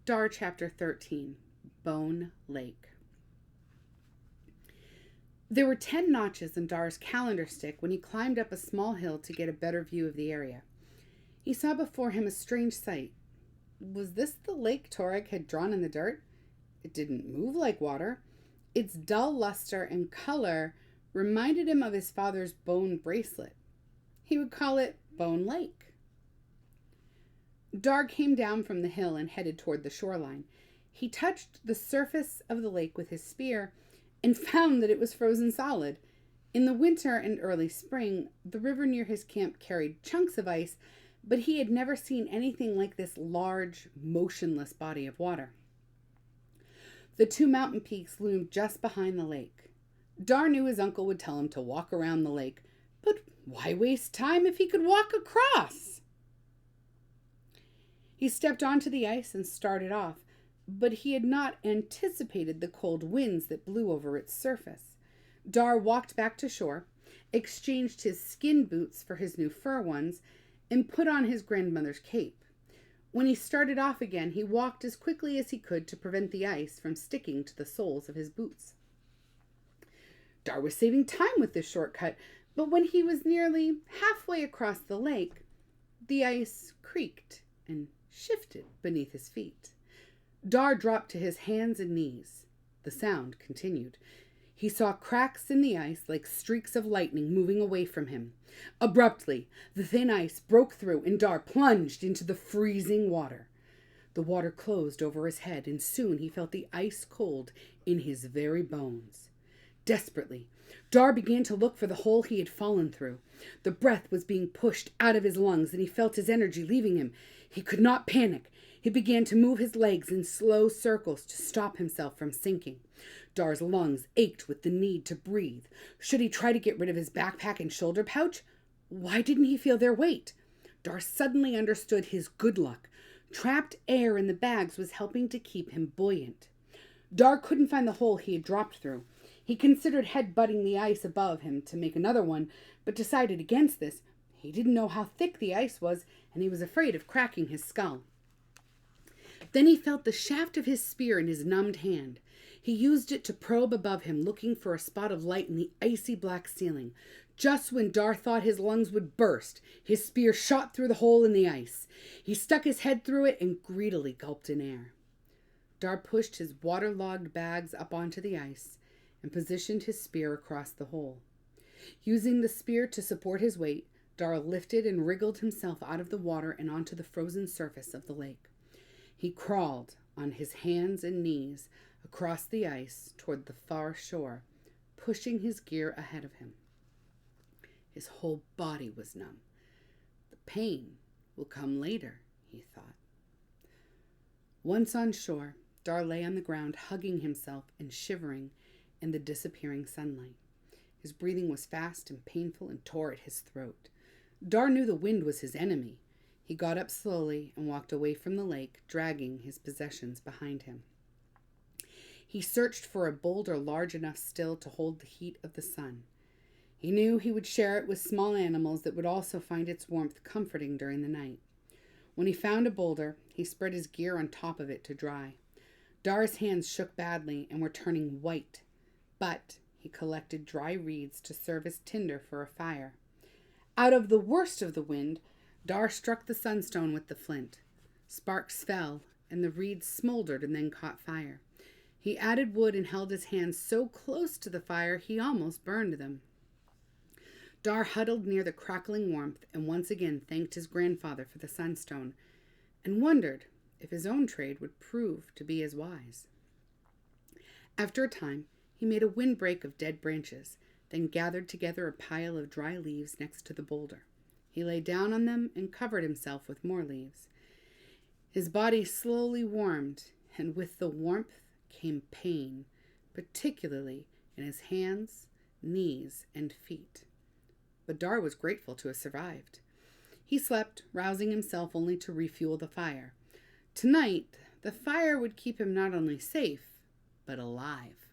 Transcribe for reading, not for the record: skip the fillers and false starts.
Dar Chapter 13, Bone Lake. There were 10 notches in Dar's calendar stick when he climbed up a small hill to get a better view of the area. He saw before him a strange sight. Was this the lake Torek had drawn in the dirt? It didn't move like water. Its dull luster and color reminded him of his father's bone bracelet. He would call it Bone Lake. Dar came down from the hill and headed toward the shoreline. He touched the surface of the lake with his spear and found that it was frozen solid. In the winter and early spring, the river near his camp carried chunks of ice, but he had never seen anything like this large, motionless body of water. The 2 mountain peaks loomed just behind the lake. Dar knew his uncle would tell him to walk around the lake, but why waste time if he could walk across? He stepped onto the ice and started off, but he had not anticipated the cold winds that blew over its surface. Dar walked back to shore, exchanged his skin boots for his new fur ones, and put on his grandmother's cape. When he started off again, he walked as quickly as he could to prevent the ice from sticking to the soles of his boots. Dar was saving time with this shortcut, but when he was nearly halfway across the lake, the ice creaked and shifted beneath his feet. Dar dropped to his hands and knees. The sound continued. He saw cracks in the ice like streaks of lightning moving away from him. Abruptly, the thin ice broke through and Dar plunged into the freezing water. The water closed over his head and soon he felt the ice cold in his very bones. Desperately, Dar began to look for the hole he had fallen through. The breath was being pushed out of his lungs and he felt his energy leaving him. He could not panic. He began to move his legs in slow circles to stop himself from sinking. Dar's lungs ached with the need to breathe. Should he try to get rid of his backpack and shoulder pouch? Why didn't he feel their weight? Dar suddenly understood his good luck. Trapped air in the bags was helping to keep him buoyant. Dar couldn't find the hole he had dropped through. He considered head-butting the ice above him to make another one, but decided against this. He didn't know how thick the ice was, and he was afraid of cracking his skull. Then he felt the shaft of his spear in his numbed hand. He used it to probe above him, looking for a spot of light in the icy black ceiling. Just when Dar thought his lungs would burst, his spear shot through the hole in the ice. He stuck his head through it and greedily gulped in air. Dar pushed his waterlogged bags up onto the ice and positioned his spear across the hole. Using the spear to support his weight, Dar lifted and wriggled himself out of the water and onto the frozen surface of the lake. He crawled on his hands and knees across the ice toward the far shore, pushing his gear ahead of him. His whole body was numb. The pain will come later, he thought. Once on shore, Dar lay on the ground, hugging himself and shivering in the disappearing sunlight. His breathing was fast and painful and tore at his throat. Dar knew the wind was his enemy. He got up slowly and walked away from the lake, dragging his possessions behind him. He searched for a boulder large enough still to hold the heat of the sun. He knew he would share it with small animals that would also find its warmth comforting during the night. When he found a boulder, he spread his gear on top of it to dry. Dar's hands shook badly and were turning white, but he collected dry reeds to serve as tinder for a fire. Out of the worst of the wind, Dar struck the sunstone with the flint. Sparks fell, and the reeds smoldered and then caught fire. He added wood and held his hands so close to the fire he almost burned them. Dar huddled near the crackling warmth and once again thanked his grandfather for the sunstone and wondered if his own trade would prove to be as wise. After a time, he made a windbreak of dead branches, then gathered together a pile of dry leaves next to the boulder. He lay down on them and covered himself with more leaves. His body slowly warmed, and with the warmth came pain, particularly in his hands, knees, and feet. But Dar was grateful to have survived. He slept, rousing himself only to refuel the fire. Tonight, the fire would keep him not only safe, but alive.